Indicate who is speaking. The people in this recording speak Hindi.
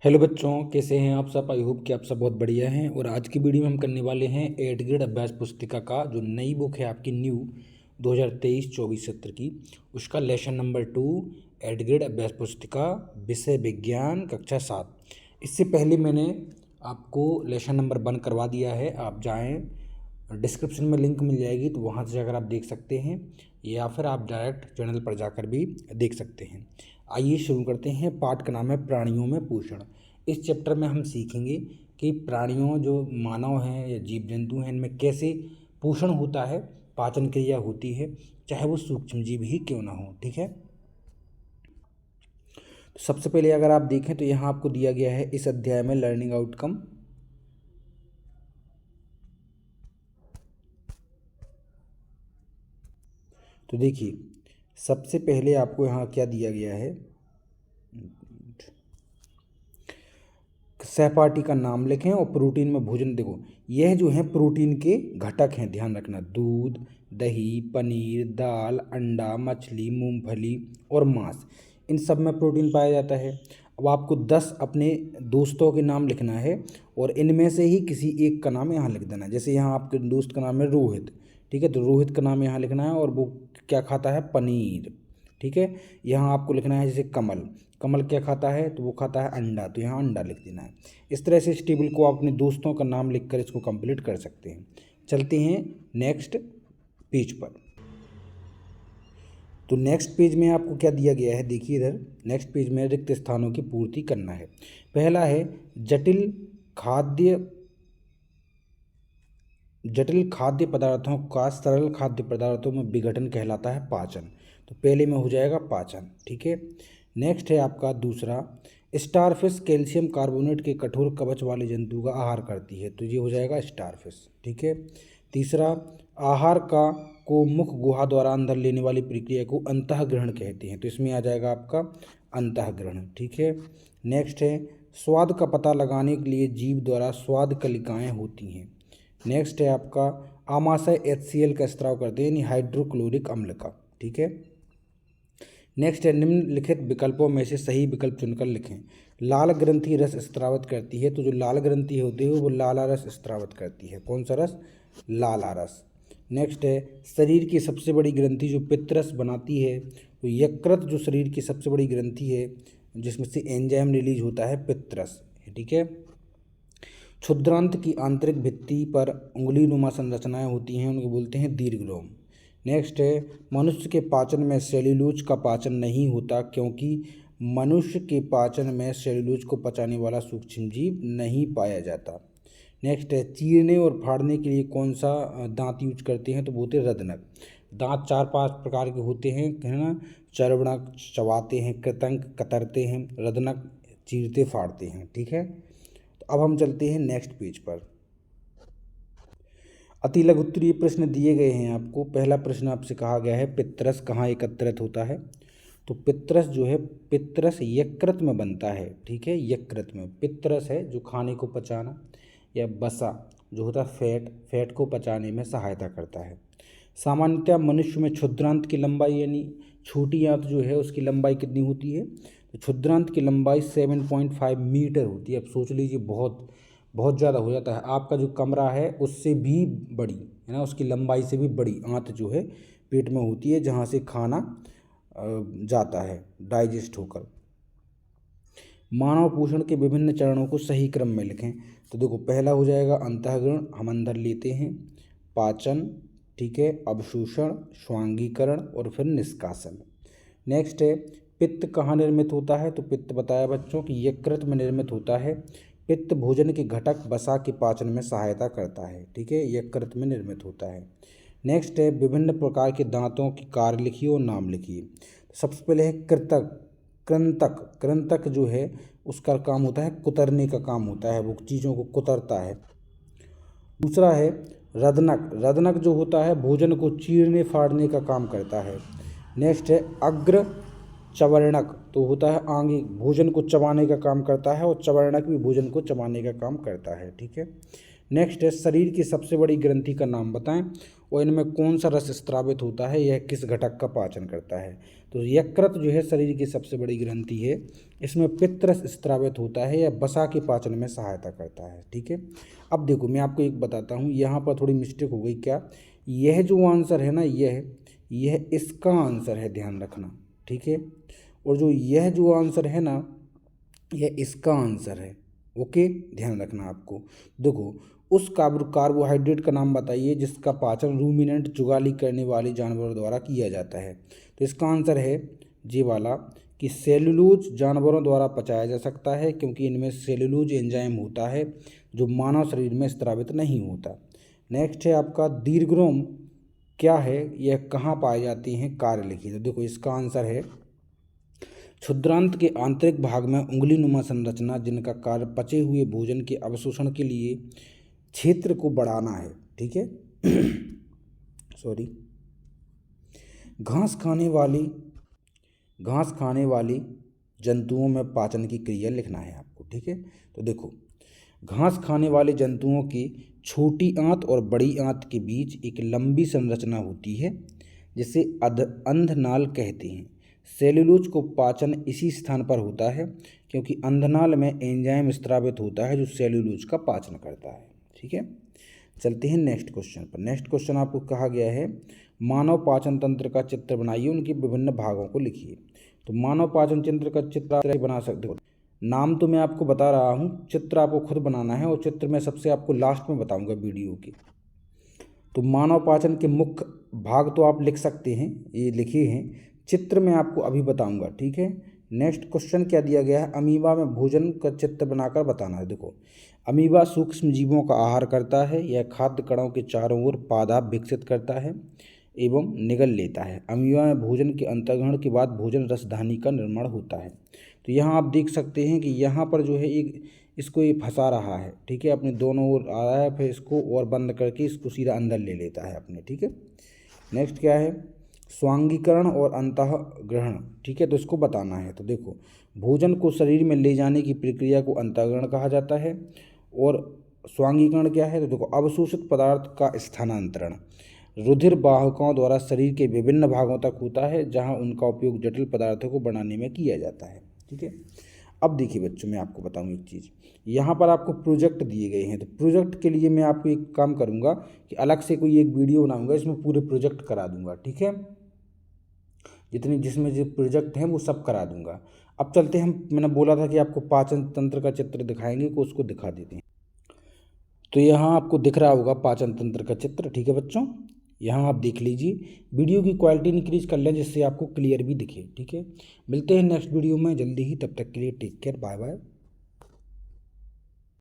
Speaker 1: हेलो बच्चों, कैसे हैं आप सब। आई होप कि आप सब बहुत बढ़िया हैं। और आज की वीडियो में हम करने वाले हैं 8th ग्रेड अभ्यास पुस्तिका का जो नई बुक है आपकी न्यू 2023-24 सत्र की, उसका लेसन नंबर 2 8th ग्रेड अभ्यास पुस्तिका विषय विज्ञान कक्षा 7। इससे पहले मैंने आपको लेसन नंबर 1 करवा दिया है। आप जाएँ, डिस्क्रिप्शन में लिंक मिल जाएगी, तो वहाँ से जाकर आप देख सकते हैं, या फिर आप डायरेक्ट चैनल पर जाकर भी देख सकते हैं। आइए शुरू करते हैं। पाठ का नाम है प्राणियों में पोषण। इस चैप्टर में हम सीखेंगे कि प्राणियों जो मानव हैं या जीव जंतु हैं, इनमें कैसे पोषण होता है, पाचन क्रिया होती है, चाहे वो सूक्ष्म जीव ही क्यों ना हो। ठीक है, तो सबसे पहले अगर आप देखें तो यहाँ आपको दिया गया है इस अध्याय में लर्निंग आउटकम। तो देखिए, सबसे पहले आपको यहाँ क्या दिया गया है, सहपाठी का नाम लिखें और प्रोटीन में भोजन। देखो, यह जो है प्रोटीन के घटक हैं, ध्यान रखना। दूध, दही, पनीर, दाल, अंडा, मछली, मूंगफली और मांस, इन सब में प्रोटीन पाया जाता है। अब आपको 10 अपने दोस्तों के नाम लिखना है और इनमें से ही किसी एक का नाम यहाँ लिख देना है। जैसे यहाँ आपके दोस्त का नाम है रोहित, ठीक है, तो रोहित का नाम यहाँ लिखना है और वो क्या खाता है, पनीर। ठीक है, यहाँ आपको लिखना है जैसे कमल, कमल क्या खाता है, तो वो खाता है अंडा, तो यहाँ अंडा लिख देना है। इस तरह से इस टेबल को आप अपने दोस्तों का नाम लिखकर इसको कंप्लीट कर सकते हैं। चलते हैं नेक्स्ट पेज पर। तो नेक्स्ट पेज में आपको क्या दिया गया है, देखिए इधर नेक्स्ट पेज में रिक्त स्थानों की पूर्ति करना है। पहला है जटिल खाद्य पदार्थों का सरल खाद्य पदार्थों में विघटन कहलाता है पाचन। तो पहले में हो जाएगा पाचन। ठीक है, नेक्स्ट है आपका दूसरा, स्टारफिश कैल्शियम कार्बोनेट के कठोर कवच वाले जंतु का आहार करती है, तो ये हो जाएगा स्टारफिश। ठीक है, तीसरा, आहार का को मुख गुहा द्वारा अंदर लेने वाली प्रक्रिया को अंतःग्रहण कहते हैं, तो इसमें आ जाएगा आपका अंतःग्रहण। ठीक है, नेक्स्ट है स्वाद का पता लगाने के लिए जीभ द्वारा स्वाद कलिकाएँ होती हैं। नेक्स्ट है आपका आमाशय HCl का स्त्राव करते हैं, यानी हाइड्रोक्लोरिक अम्ल का। ठीक है, नेक्स्ट है निम्नलिखित विकल्पों में से सही विकल्प चुनकर लिखें। लाल ग्रंथि रस स्त्रावित करती है, तो जो लाल ग्रंथि होती है वो लाला रस स्त्रावित करती है। कौन सा रस, लाला रस। नेक्स्ट है शरीर की सबसे बड़ी ग्रंथि जो पित्तरस बनाती है, तो यकृत जो शरीर की सबसे बड़ी ग्रंथि है जिसमें से एंजाइम रिलीज होता है, पित्तरस। ठीक है, क्षुद्रांत की आंतरिक भित्ति पर उंगली नुमा संरचनाएं होती हैं, उनको बोलते हैं दीर्घलोम। नेक्स्ट है मनुष्य के पाचन में सेल्यूलोज का पाचन नहीं होता, क्योंकि मनुष्य के पाचन में सेल्यूलोज को पचाने वाला सूक्ष्म जीव नहीं पाया जाता। नेक्स्ट है चीरने और फाड़ने के लिए कौन सा दांत यूज करते हैं, तो बोलते हैं रदनक। दांत 4-5 प्रकार के होते हैं, है ना। चर्वणक चबाते हैं, कृतंक कतरते हैं, रदनक चीरते फाड़ते हैं। ठीक है, तो अब हम चलते हैं नेक्स्ट पेज पर। अति लघु उत्तरीय प्रश्न दिए गए हैं आपको। पहला प्रश्न आपसे कहा गया है पित्तरस कहाँ एकत्रित होता है, तो पित्तरस जो है, पित्तरस यकृत में बनता है। ठीक है, यकृत में पित्तरस है जो खाने को पचाना, या बसा जो होता है फैट को पचाने में सहायता करता है। सामान्यतः मनुष्य में क्षुद्रांत की लंबाई, यानी छोटी आंत जो है उसकी लंबाई कितनी होती है, तो क्षुद्रांत की लंबाई 7.5 मीटर होती है। अब सोच लीजिए, बहुत बहुत ज़्यादा हो जाता है। आपका जो कमरा है उससे भी बड़ी, है ना, उसकी लंबाई से भी बड़ी आंत जो है पेट में होती है, जहाँ से खाना जाता है डाइजेस्ट होकर। मानव पोषण के विभिन्न चरणों को सही क्रम में लिखें। तो देखो, पहला हो जाएगा अंतःग्रहण, हम अंदर लेते हैं, पाचन, ठीक है, अवशोषण, स्वांगीकरण और फिर निष्कासन। नेक्स्ट है पित्त कहाँ निर्मित होता है, तो पित्त बताया बच्चों कि यकृत में निर्मित होता है। पित्त भोजन के घटक वसा के पाचन में सहायता करता है। ठीक है, यकृत में निर्मित होता है। नेक्स्ट है विभिन्न प्रकार के दांतों की कार्य लिखिए और नाम लिखिए। सबसे पहले है कृतक, कृंतक। कृंतक जो है उसका काम होता है कुतरने का काम होता है, वो चीज़ों को कुतरता है। दूसरा है रदनक, रदनक जो होता है भोजन को चीरने फाड़ने का काम करता है। नेक्स्ट है अग्र चवर्णक, तो होता है आगे, भोजन को चबाने का काम करता है, और चवर्णक भी भोजन को चबाने का काम करता है। ठीक है, नेक्स्ट है शरीर की सबसे बड़ी ग्रंथि का नाम बताएं और इनमें कौन सा रस स्त्रावित होता है, यह किस घटक का पाचन करता है। तो यकृत जो है शरीर की सबसे बड़ी ग्रंथि है, इसमें पित्त रस स्त्रावित होता है, यह वसा के पाचन में सहायता करता है। ठीक है, अब देखो मैं आपको एक बताता हूँ, यहाँ पर थोड़ी मिस्टेक हो गई। क्या यह जो आंसर है ना, यह इसका आंसर है, ध्यान रखना। ठीक है, और यह जो आंसर है ना, यह इसका आंसर है। ओके, ध्यान रखना आपको। देखो उस कार्बोहाइड्रेट का नाम बताइए जिसका पाचन रूमिनेंट जुगाली करने वाले जानवरों द्वारा किया जाता है। तो इसका आंसर है ये वाला कि सेलुलोज जानवरों द्वारा पचाया जा सकता है, क्योंकि इनमें सेलुलोज एंजाइम होता है जो मानव शरीर में स्रावित नहीं होता। नेक्स्ट है आपका दीर्घरोम क्या है, यह कहाँ पाए जाती हैं, कार्य लिखिए। तो देखो इसका आंसर है क्षुद्रांत के आंतरिक भाग में उंगली नुमा संरचना, जिनका कार्य पचे हुए भोजन के अवशोषण के लिए क्षेत्र को बढ़ाना है। ठीक है सॉरी, घास खाने वाली जंतुओं में पाचन की क्रिया लिखना है आपको। ठीक है, तो देखो घास खाने वाले जंतुओं की छोटी आंत और बड़ी आंत के बीच एक लंबी संरचना होती है जिसे अंधनाल कहते हैं। सेलुलोज को पाचन इसी स्थान पर होता है, क्योंकि अंधनाल में एंजाइम स्रावित होता है जो सेलुलोज का पाचन करता है। ठीक है, चलते हैं नेक्स्ट क्वेश्चन पर। नेक्स्ट क्वेश्चन आपको कहा गया है मानव पाचन तंत्र का चित्र बनाइए, उनके विभिन्न भागों को लिखिए। तो मानव पाचन तंत्र का चित्र बना सकते हो, नाम तो मैं आपको बता रहा हूँ, चित्र आपको खुद बनाना है, और चित्र मैं सबसे आपको लास्ट में बताऊंगा वीडियो के। तो मानव पाचन के मुख्य भाग तो आप लिख सकते हैं, ये लिखे हैं, चित्र मैं आपको अभी बताऊंगा। ठीक है, नेक्स्ट क्वेश्चन क्या दिया गया है, अमीबा में भोजन का चित्र बनाकर बताना है। देखो अमीबा सूक्ष्म जीवों का आहार करता है, यह खाद्य कणों के चारों ओर पादाप विकसित करता है एवं निगल लेता है। अमीबा में भोजन के अंतर्ग्रहण के बाद भोजन रसधानी का निर्माण होता है। तो यहाँ आप देख सकते हैं कि यहाँ पर जो है एक इसको ये फंसा रहा है। ठीक है, अपने दोनों ओर आ रहा है, फिर इसको और बंद करके इसको सीधा अंदर ले लेता है अपने। ठीक है, नेक्स्ट क्या है, स्वांगीकरण और अंतःग्रहण। ठीक है, तो इसको बताना है। तो देखो भोजन को शरीर में ले जाने की प्रक्रिया को अंतःग्रहण कहा जाता है, और स्वांगीकरण क्या है, तो देखो अवशोषित पदार्थ का स्थानांतरण रुधिर वाहकों द्वारा शरीर के विभिन्न भागों तक होता है, जहां उनका उपयोग जटिल पदार्थों को बनाने में किया जाता है। ठीक है, अब देखिए बच्चों मैं आपको बताऊं एक चीज़, यहाँ पर आपको प्रोजेक्ट दिए गए हैं। तो प्रोजेक्ट के लिए मैं आपको एक काम करूँगा कि अलग से कोई एक वीडियो बनाऊँगा, इसमें पूरे प्रोजेक्ट करा दूँगा। ठीक है, जिसमें जो प्रोजेक्ट हैं वो सब करा दूँगा। अब चलते हैं, मैंने बोला था कि आपको पाचन तंत्र का चित्र दिखाएंगे, को उसको दिखा देते हैं। तो यहाँ आपको दिख रहा होगा पाचन तंत्र का चित्र। ठीक है बच्चों, यहाँ आप देख लीजिए, वीडियो की क्वालिटी इंक्रीज कर लें जिससे आपको क्लियर भी दिखे। ठीक है, मिलते हैं नेक्स्ट वीडियो में जल्दी ही, तब तक के लिए टेक केयर, बाय बाय।